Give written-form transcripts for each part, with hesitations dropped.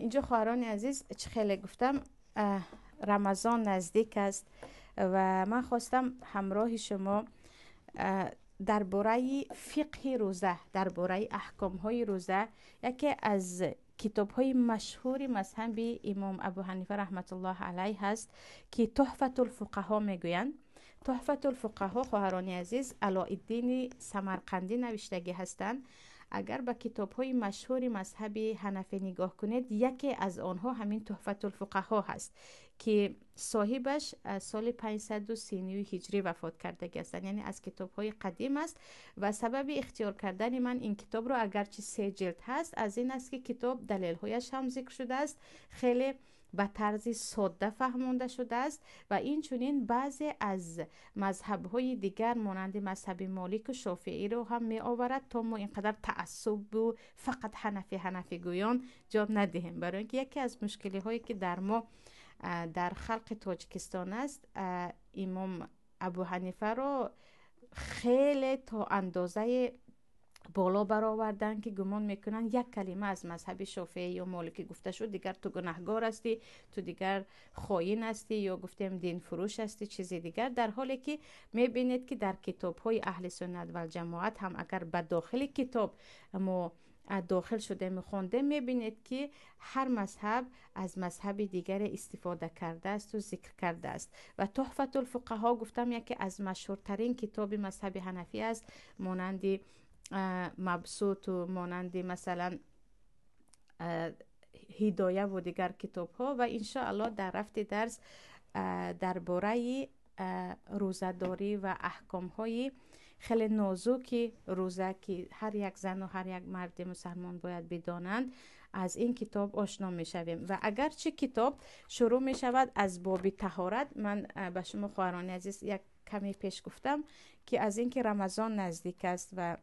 اینجا خواهران عزیز چه خیلی گفتم رمضان نزدیک است و من خواستم همراه شما درباره فقه روزه، درباره احکام های روزه، یکی از کتاب های مشهور مذهب امام ابو حنیفه رحمت الله علیه هست که تحفة الفقها میگویند. تحفة الفقها خواهران عزیز علاءالدین سمرقندی نوشتگی هستند. اگر به کتاب های مشهور مذهب حنفی نگاه کنید، یکی از آنها همین تحفة الفقها هست که صاحبش سال 539 هجری وفات کرده هستند، یعنی از کتاب های قدیم است. و سبب اختیار کردن من این کتاب رو، اگرچه 3 جلد هست، از این است که کتاب دلیل هایش هم ذکر شده است، خیلی به طرز ساده فهمانده شده است و این چنین بعضی از مذهب های دیگر مانند مذهب مالک و شافعی رو هم می آورد تا ما اینقدر تعصب و فقط حنفی گویان جا ندهیم. برای اینکه یکی از مشکلی هایی که در ما در خلق تاجیکستان است، امام ابو حنیفه رو خیلی تا اندازه بالا برآوردن که گمان میکنن یک کلمه از مذهب شافعی یا مالکی گفته شد دیگر تو گناهگار هستی، تو دیگر خائن هستی، یا گفتیم دین فروش هستی، چیزی دیگر. در حالی که میبینید که در کتاب های اهل سنت و جماعت هم اگر به داخل کتاب ما داخل شده میخونده، میبینید که هر مذهب از مذهب دیگر استفاده کرده است و ذکر کرده است. و تحفة الفقها گفتم یکی از مشهورترین کتاب مذهب حنفی است، مانند مبسوط و مانند مثلا هدایه و دیگر کتاب ها. و انشاءالله در رفت درس درباره روزه‌داری و احکام های خیلی نازک روزه که هر یک زن و هر یک مرد مسلمان باید بدانند، از این کتاب آشنا می شویم. و اگرچه کتاب شروع می شود از باب طهارت، من به شما خواهران عزیز یک کمی پیش گفتم که از اینکه رمضان نزدیک است و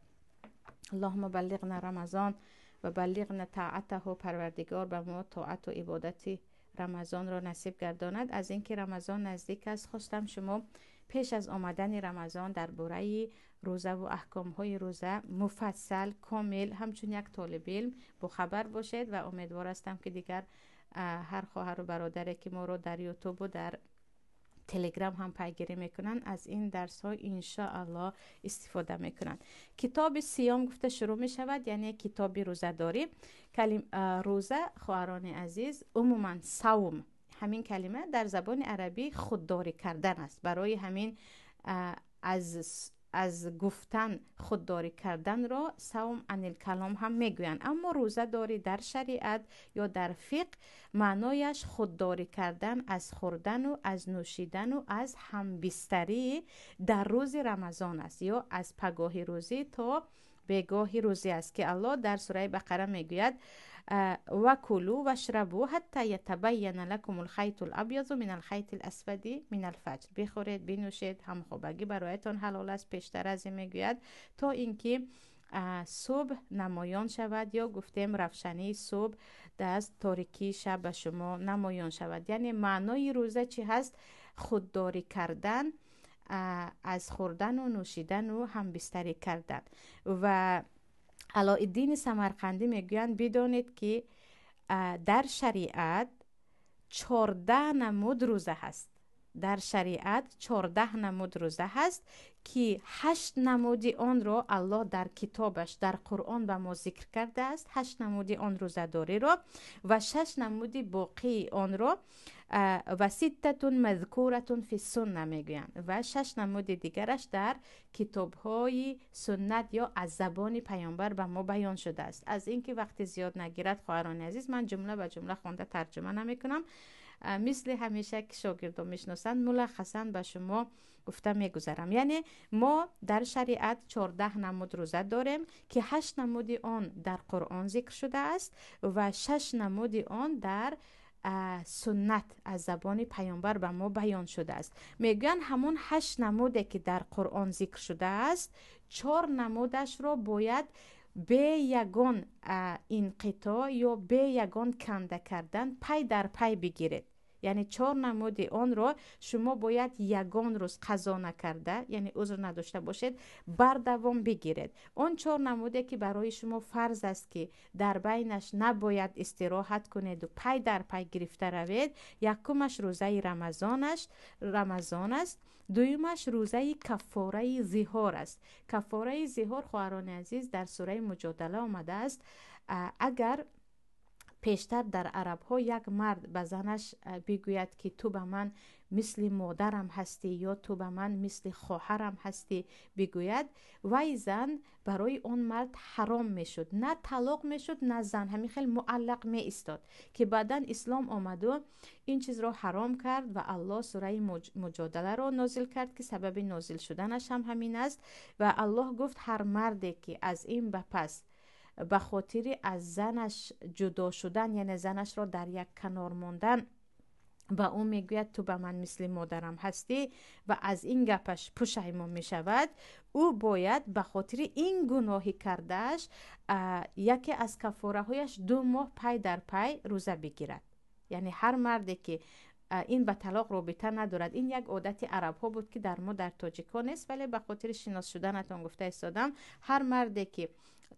اللهم بلغنا رمضان و بلغنا طاعته، و پروردگار به ما طاعت و عبادت رمضان را نصیب گرداند. از اینکه رمضان نزدیک است، خواستم شما پیش از آمدن رمضان درباره روزه و احکام های روزه مفصل کامل همچون یک طالب علم با خبر باشید. و امیدوار هستم که دیگر هر خواهر و برادری که ما رو در یوتیوب و در تلگرام هم پیگیری میکنن از این درس ها انشاءالله استفاده میکنن. کتاب سیام گفته شروع میشود، یعنی کتاب روزه داری. روزه خواهران عزیز عموما صوم، همین کلمه در زبان عربی خودداری کردن است. برای همین از گفتن خودداری کردن را صوم عن الکلام هم میگویند. اما روزه داری در شریعت یا در فقه معنایش خودداری کردن از خوردن و از نوشیدن و از همبستری در روز رمضان است، یا از پگاه روزی تا بگاه روزی است که الله در سوره بقره میگوید و کلوا واشربوا حتی یتبین لکم الخیط الابیض من الخیط الاسود من الفجر. بخورید بنوشید، هم خوابگی برایتان حلال است. پیشتر از این میگوید تا اینکه صبح نمایان شود، یا گفتیم روشنی صبح دست تاریکی شب به شما نمایان شود. یعنی معنای روزه چی هست؟ خودداری کردن از خوردن و نوشیدن و همبستری کردن. و علاءالدین سمرقندی میگویند بدانید که در شریعت 14 نمود روزه هست. در شریعت 14 نمود روزه هست که 8 نمود آن را الله در کتابش در قرآن به ما ذکر کرده است، 8 نمود آن روزه داری را، و 6 نمود باقی آن را و 6 مذکورة فی السنه میگویند، و 6 نمود دیگرش در کتاب های سنت یا از زبان پیامبر به ما بیان شده است. از اینکه وقتی زیاد نگیرد خواهران عزیز، من جمله به جمله خونده ترجمه نمی کنم، مثل همیشه که شاگردان میشناسند ملخصا به شما گفته میگذرم. یعنی ما در شریعت 14 نمود روزه داریم که 8 نمود آن در قرآن ذکر شده است و 6 نمود آن در سنت از زبان پیامبر به ما بیان شده است. میگن همون 8 نمودی که در قرآن ذکر شده است، 4 نمودش را باید به یگان انقطاع یا به یگان کنده کردن پی در پی بگیرید. یعنی 4 نمود آن را شما باید یگان روز قضا نکرده، یعنی عذر نداشته باشید، بر دوام بگیرید. اون 4 نموده که برای شما فرض است که در بینش نباید استراحت کنید و پای در پای گرفته روید. یکمش روزه رمضان است. دویمش روزه کفاره ظهار است. کفاره ظهار خواهران عزیز در سوره مجادله آمده است. اگر پیشتر در عرب ها یک مرد به زنش بگوید که تو به من مثل مادرم هستی یا تو به من مثل خواهرم هستی بگوید، وی زن برای اون مرد حرام میشد، نه طلاق میشد نه زن، همین خیلی معلق می استاد که بعدن اسلام آمد و این چیز را حرام کرد و الله سوره مجادله را نازل کرد که سبب نازل شدنش هم همین است. و الله گفت هر مردی که از این به پس به خاطر از زنش جدا شدن، یعنی زنش را در یک کنار ماندن، و او میگوید تو به من مثل مادرم هستی و از این گپش پشیمان میشود، او باید به خاطر این گناهی کردهش یکی از کفاره هایش 2 ماه پای در پای روزه بگیرد. یعنی هر مردی که این به طلاق رابطه ندارد، این یک عادت عرب ها بود که در ما در تاجیکان نیست، ولی به خاطر شناس شدنتون گفته استادم، هر مردی که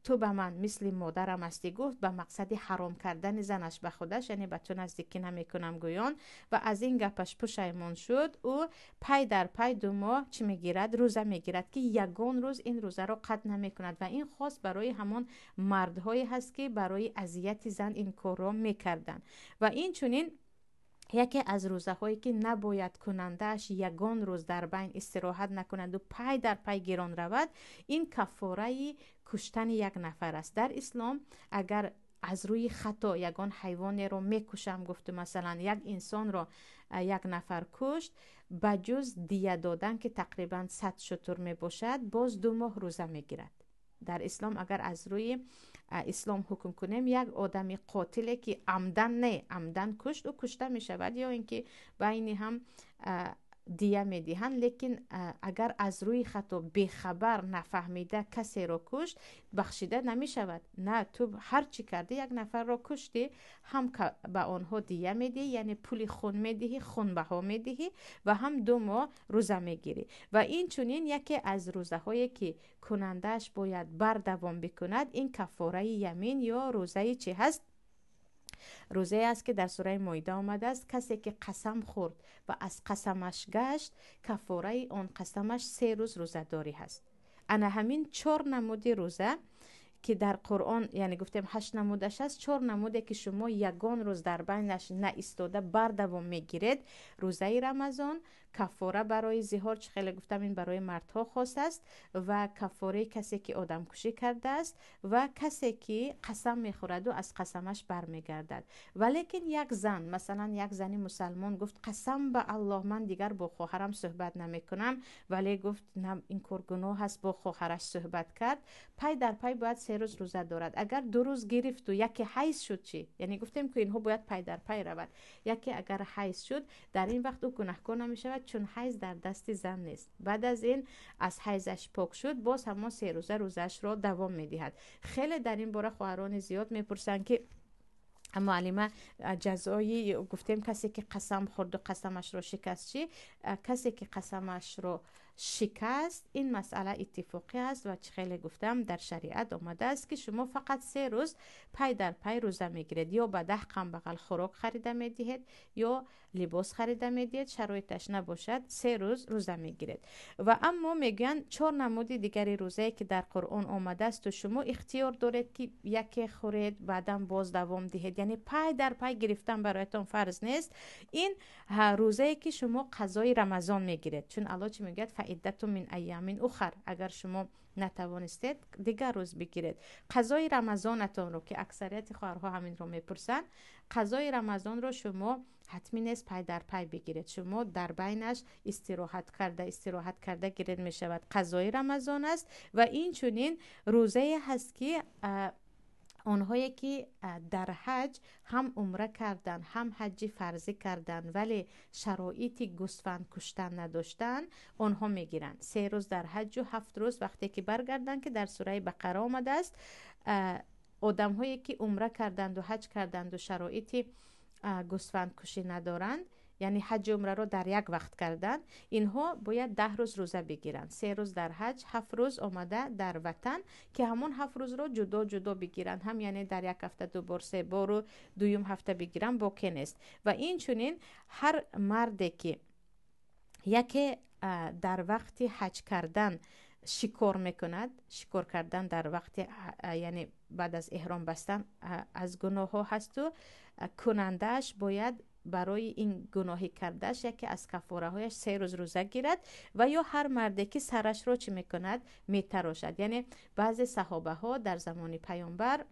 تو به من مثل مادرم هستی گفت به مقصد حرام کردن زنش به خودش، یعنی به تو نزدیکی نمیکنم گویان، و از این گپش پشیمان شد، او پای در پای 2 ماه چی میگیرد؟ روزه میگیرد که یگان روز این روزه را قطع نمیکند. و این خاص برای همان مردهایی هست که برای اذیت زن این کار را میکردن. و این چنین یکی از روزه هایی که نباید کنندهش یگان روز در بین استراحت نکنند و پای در پای گران رود، این کفاره کشتن یک نفر است. در اسلام اگر از روی خطا یگان حیوانی رو میکشم، گفته مثلا یک انسان رو یک نفر کشت، بجز دیه دادن که تقریبا 100 شتر می باشد، باز 2 ماه روزه میگیرد. در اسلام اگر از روی اسلام حکم کنیم، یک آدمی قاتله که عمدن کشت و کشته می شود، یا اینکه بین هم دیه می دهند. لیکن اگر از روی خطا بیخبر نفهمیده کسی را کشت، بخشیده نمی شود. نه، تو هر چی کرده یک نفر را کشتی، هم به آنها دیه می دهی، یعنی پول خون می دهی، خون بها می دهی، و هم 2 ماه روزه می گیری. و این چنین یکی از روزه هایی که کنندش باید بر دوام بکند، این کفاره یمین یا روزه چی هست؟ روزه است که در سوره مائده آمده است کسی که قسم خورد و از قسمش گشت، کفاره آن قسمش 3 روز روزه داری هست. انا همین 4 نمود روزه که در قرآن، یعنی گفتیم 8 نمودش است، 4 نموده که شما یگان روز در بینش نه ایستاده بر دوام میگیرید. روزه رمضان، کفاره برای ظهار، چه خیلی گفتم این برای مردها خاص است، و کفاره کسی که آدم کشی کرده است و کسی که قسم میخورد و از قسمش برمیگردد. ولیکن یک زن، مثلا یک زنی مسلمان گفت قسم به الله من دیگر با خواهرم صحبت نمیکنم، ولی گفت نه این کار گناه است، با خواهرش صحبت کرد، پای در پای باید 3 روز روزه دارد. اگر 2 روز گرفت و یکی حیض شد چی؟ یعنی گفتیم که اینها باید پای در پای رود. یکی اگر حیض شد، در این وقت او گناهکار نمیشود، چون حیض در دست زن نیست. بعد از این از حیضش پاک شد، باز هم 3 روزه روزش را دوام میدهد. خیلی در این باره خواهران زیاد میپرسند که معلمه جزایی، گفتیم کسی که قسم خورد و قسمش رو شکست چی؟ کسی که قسمش رو شکست، این مسئله اتفاقی است و چه خیلی گفتم در شریعت آمده است که شما فقط 3 روز پای در پای روزه میگیرید، یا به دهقان بغل خوراک خریده میدهید یا لباس خریده میدهید، شرایطش نباشد 3 روز روزه میگیرید. و اما میگن 4 نمود دیگری روزه که در قرآن آمده است و شما اختیار دارید که یکی خورید بعداً باز دوام دهید، یعنی پای در پای گرفتن برایتان فرض نیست. این روزه که شما قضای رمضان میگیرید، چون الله چی میگه؟ فعدت من ایام اخر، اگر شما نتوانستید دیگر روز بگیرید. قضای رمضانتون رو که اکثریت خواهرها همین رو میپرسن، قضای رمضان رو شما حتمی نیست پای در پای بگیرید، شما در بینش استراحت کرده گیرید می شود. قضای رمضان است. و این چنین روزه هست که آنهایی که در حج هم عمره کردن هم حج فرضی کردن ولی شرایطی گوسفند کشتن نداشتن، آنها میگیرن 3 روز در حج و 7 روز وقتی که برگردن، که در سوره بقره آمده است آدم هایی که عمره کردند و حج کردند و شرایطی گوسفند کشی ندارند، یعنی حج عمره رو در یک وقت کردن، اینها باید 10 روز روزه بگیرن. 3 روز در حج، 7 روز آمده در وطن که همون 7 روز رو جدا جدا بگیرن، هم یعنی در یک هفته 2 بار 3 بار و دویم هفته بگیرن باکی نیست. و این چنین هر مردی که یکی در وقت حج کردن شکار میکند، شکار کردن در وقت یعنی بعد از احرام بستن از گناه ها هست و کنندش باید برای این گناهی کردش یکی از کفاره هایش 3 روز روزه گیرد. و یا هر مردی که سرش رو چی میکند میتراشد، یعنی بعضی صحابه ها در زمان پیامبر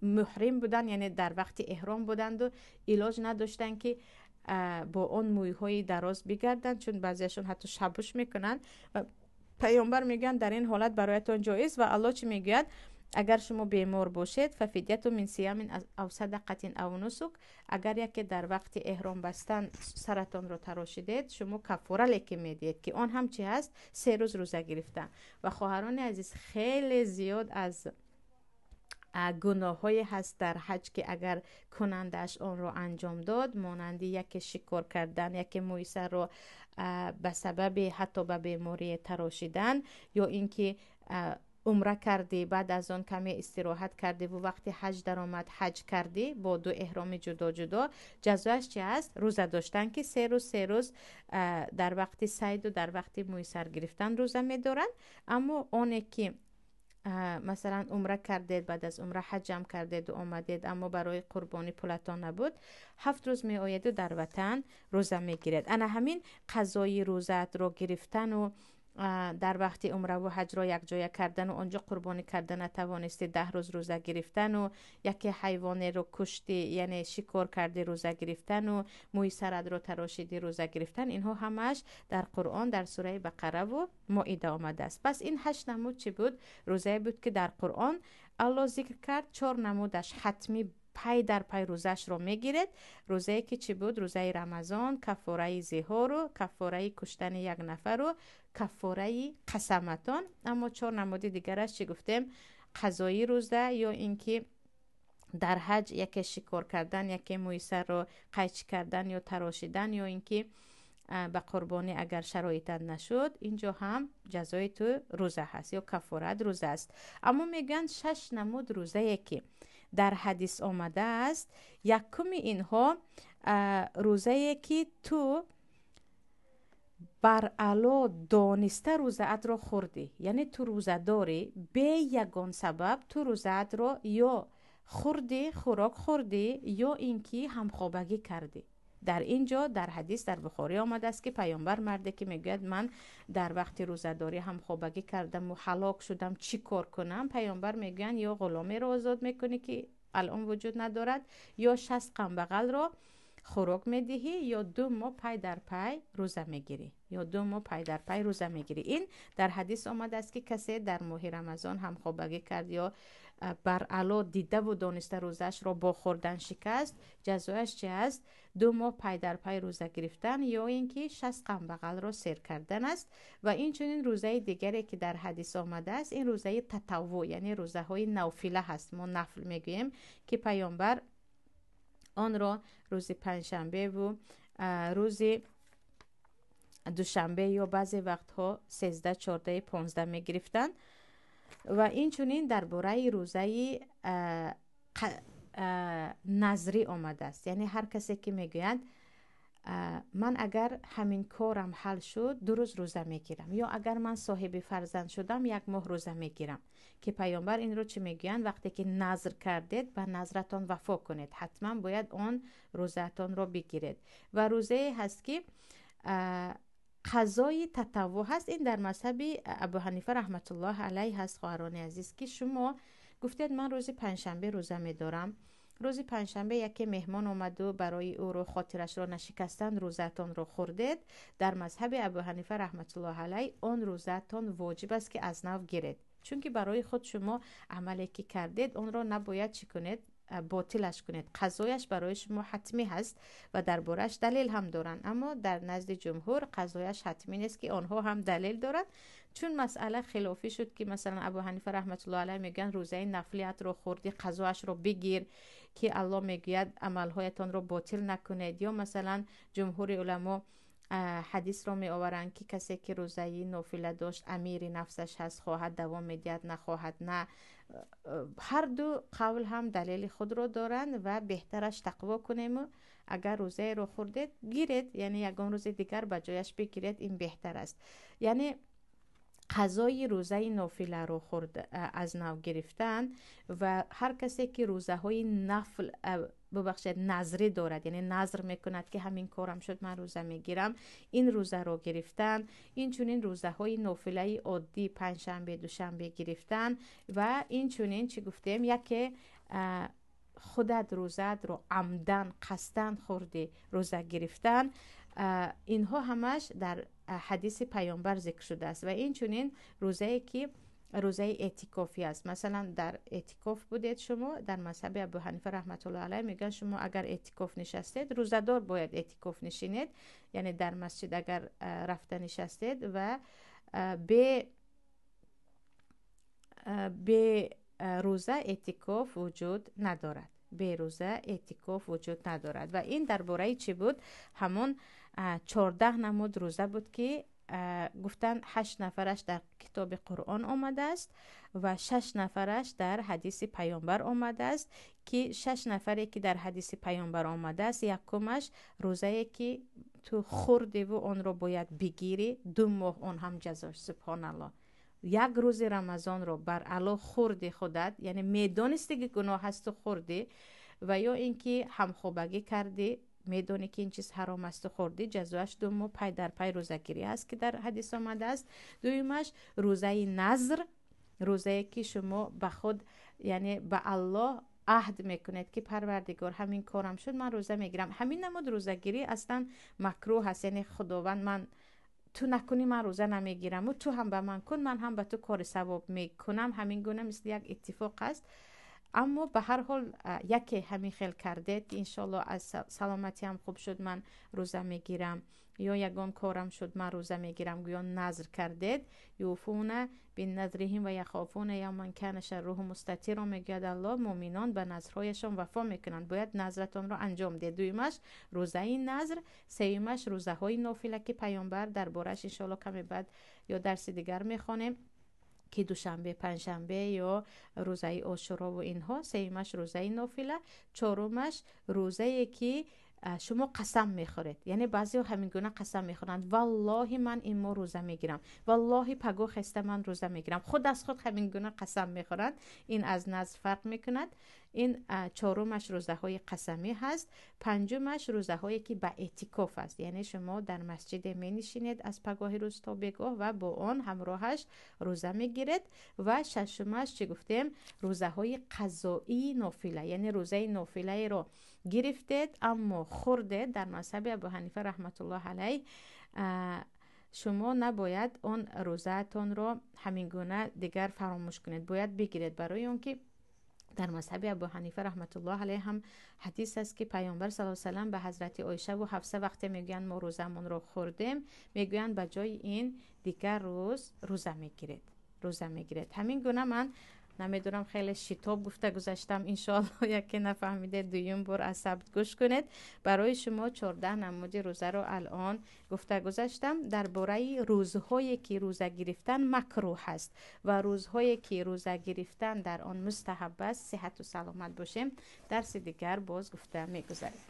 محرم بودن، یعنی در وقت احرام بودند و علاج نداشتن که با اون مویهای دراز بگردن، چون بعضیشون حتی شبوش میکنن و پیامبر میگن در این حالت برایتون جایز. و الله چی میگوید؟ اگر شما بیمار باشید ففدیت من صیام او صدقه او نسک، اگر یکی در وقت احرام بستن سرتان رو تراشیدید، شما کفاره لکی میدید که آن هم چی هست؟ 3 روز روزه گرفتن. و خواهران عزیز، خیلی زیاد از گناه های هست در حج که اگر کنندش آن رو انجام داد، مانندی یکی شکار کردن، یکی مویسر رو به سبب حتی به بیماری تراشیدن، یا اینکه عمره کردی بعد از آن کمی استراحت کردی و وقتی حج در آمد حج کردی با 2 احرام جدا جدا، جزایش چی است؟ روزه داشتن که 3 روز در وقت صید و در وقت مویسر گرفتن روزه میدارن. اما اونه که مثلا عمره کردید، بعد از عمره حج هم کردید و آمدید اما برای قربانی پولتان نبود، 7 روز می آید و در وطن روزه می گیرید. انا همین قضای روزت رو گرفتن و در وقت عمره و حج را یک جای کردن و آنجا قربانی کردن نتوانستی 10 روز روزه گرفتن و یکی حیوان رو کشتی یعنی شکار کردی روزه گرفتن و موی سرت رو تراشیدی روزه گرفتن، اینها همش در قرآن در سوره بقره و مائده آمده است. پس این 8 نمود چی بود؟ روزه بود که در قرآن الله ذکر کرد. 4 نمودش حتمی پای در پای روزش رو میگیرید. روزه که چی بود؟ روزه رمضان، کفاره ظهار و کفاره کشتن یک نفر و کفاره قسمتان. اما 4 نمود دیگرش چی گفتیم؟ قضایی روزه، یا اینکه در حج یکی شکار کردن، یکی مویسر رو قیچ کردن یا تراشیدن، یا اینکه به قربانی اگر شرایطت نشد، اینجا هم جزای تو روزه هست یا کفارت روزه است. اما میگن 6 نمود روزه که در حدیث آمده است، یکم اینها روزه که تو بر علا دانسته روزت را خوردی، یعنی تو روزه داری به یگان سبب تو روزت را یا خوردی، خوراک خوردی، یا اینکه همخوابگی کردی. در اینجا در حدیث در بخاری آمده است که پیامبر مرده که میگوید من در وقت روزه‌داری همخوابگی کردم و هلاک شدم، چی کار کنم؟ پیامبر میگن یا غلامی رو آزاد میکنی که الان وجود ندارد، یا 60 قم بغل رو خوراک میدهی، یا 2 ماه پای در پای روزه میگیری، یا 2 ماه پای در پای روزه میگیری. این در حدیث آمده است که کسی در ماه رمضان همخوابگی کرد یا بر علا دیده و دانسته روزش را با خوردن شکست، جزایش چه است؟ 2 ماه پای در پای روزه گرفتن، یا اینکه 60 قم بغل را سیر کردن است. و این چنین روزه دیگری که در حدیث آمده است، این روزه تطوع یعنی روزه های نافله هست، ما نفل میگوییم، که پیامبر آن را روز پنجشنبه و روز دوشنبه یا بعضی وقتها 13 14 15 می گرفتن. و این چنین درباره روزه نظری آمده است، یعنی هر کسی که میگوید من اگر همین کارم حل شد 2 روز روزه میگیرم، یا اگر من صاحب فرزند شدم 1 ماه روزه میگیرم، که پیامبر این رو چی میگویند؟ وقتی که نظر کردید به نظرتان وفا کنید، حتما باید آن روزهتان رو بگیرید. و روزه هست که قضای تطوع هست. این در مذهب ابو حنیفه رحمت الله علیه هست. خواهران عزیز که شما گفتید من روز پنجشنبه روزه میدارم، روز پنجشنبه یکی مهمان آمد و برای او رو خاطرش را نشکستن روزتان رو خوردید، در مذهب ابو حنیفه رحمت الله علیه آن روزتان واجب است که از نو گیرید، چون که برای خود شما عملی که کردید اون را نباید چی کنید؟ باطلش کنید. قضایش برای شما حتمی هست و دربارش دلیل هم دارن، اما در نزد جمهور قضایش حتمی نیست که آنها هم دلیل دارن. چون مسئله خلافی شد که مثلا ابو حنیفه رحمت الله علیه میگن روزه نفلیت رو خوردی قضایش رو بگیر که الله میگوید عملهایتان رو باطل نکنید. یا مثلا جمهور علما حدیث رو می آورند که کسی که روزه نافله داشت امیر نفسش هست، خواهد دوام میدهد نخواهد نه. هر دو قول هم دلیل خود رو دارند و بهترش تقوا کنیم و اگر روزه رو خوردید گیرید، یعنی یگان روز دیگر به جایش بگیرید، این بهتر است. یعنی قضای روزه نافله رو خورد از نو گرفتن و هر کسی که روزه های نفل نظری دارد، یعنی نظر میکند که همین کارم شد من روزه میگیرم، این روزه رو گرفتن. این چونین روزه های نافله عادی پنجشنبه دوشنبه گرفتن و این چونین چی گفتیم یکی خودت روزه رو عمدن قصدن خوردی روزه گرفتن، اینها همش در حدیث پیامبر ذکر شده است. و این چونین روزه که روزه اعتکافی است. مثلا در اعتکاف بودید شما، در مذهب ابو حنیفه رحمت الله علیه میگن شما اگر اعتکاف نشستید روزه دار باید اعتکاف نشینید، یعنی در مسجد اگر رفته نشستید و به روزه اعتکاف وجود ندارد، به روزه اعتکاف وجود ندارد. و این درباره چی بود؟ همون 14 نمود روزه بود که گفتن 8 نفرش در کتاب قرآن آمده است و 6 نفرش در حدیث پیامبر آمده است که 6 نفری که در حدیث پیامبر آمده است یکمش روزه که تو خوردی و اون رو باید بگیری 2 ماه اون هم جزاش. سبحان الله، یک روز رمضان رو بر علا خوردی خودت، یعنی میدانستی که گناه هست و خوردی، و یا اینکه همخوابگی کردی میدونی که این چیز حرام است و خوردی، جزاش 2 ماه پای در پای روزگیری است که در حدیث آمده است. دویمش روزه نذر، روزه که شما به خود یعنی به الله عهد میکنید که پروردگار همین کارم شد من روزه میگیرم. همین نمود روزگیری اصلا مکروه هست، یعنی خداوند من تو نکنی من روزه نمیگیرم و تو هم به من کن من هم به تو کار ثواب میکنم. همین گونه مثل یک اتفاق است. اما به هر حال یکی همین خیل کرده که انشالله از سلامتی هم خوب شد من روزه میگیرم، یا یگان کارم شد من روزه میگیرم، یا نظر کردید یوفون بالنذرهم و یخافون یوما کان شره مستطیرا، میگوید الله مؤمنان به نظرهایشان وفا میکنند، باید نظرتون رو انجام دهید. دویمش روزه نظر، سومش روزه های نافله که پیامبر دربارش انشالله کمی بعد یا درس دیگر میخوانیم که دوشنبه پنجشنبه یا روزه عاشورا و اینها. سومش روزه نافله. چهارمش روزه که شما قسم میخورید، یعنی بعضی ها همین گونه قسم میخورند والله من این ماه روزه میگیرم، والله پگاه خسته من روزه میگیرم، خود از خود همین گونه قسم میخورند. این از نظر فرق میکند. این چهارمش روزه های قسمی هست. پنجمش روزه هایی که به اعتکاف است، یعنی شما در مسجد می نشینید از پگاه روز تا بگاه و با آن همراهش روزه میگیرید. و ششمش چی گفتیم؟ روزه های قضایی نافله، یعنی روزه نافله رو گرفتید اما خوردید. در مذهب ابو حنیفه رحمت الله علیه شما نباید اون روزهتون رو همین گونه دیگر فراموش کنید، باید بگیرید. برای اون که در مذهب ابو حنیفه رحمت الله علیه هم حدیث است که پیامبر صلی الله علیه و سلم به حضرت عایشه و حفصه وقتی میگن ما روزمون رو خوردیم، میگن به جای این دیگر روز روزه میگیرید. همین گونه من نمیدونم خیلی شتاب گفته گذاشتم، انشاءالله یکی نفهمیده دویم بار از ثبت گوش کنید. برای شما 14 نمود روزه رو الان گفته گذاشتم. درباره روزهایی که روزه گرفتن مکروه هست و روزهایی که روزه گرفتن در آن مستحب است، صحت و سلامت باشیم، درس دیگر باز گفته میگذاریم.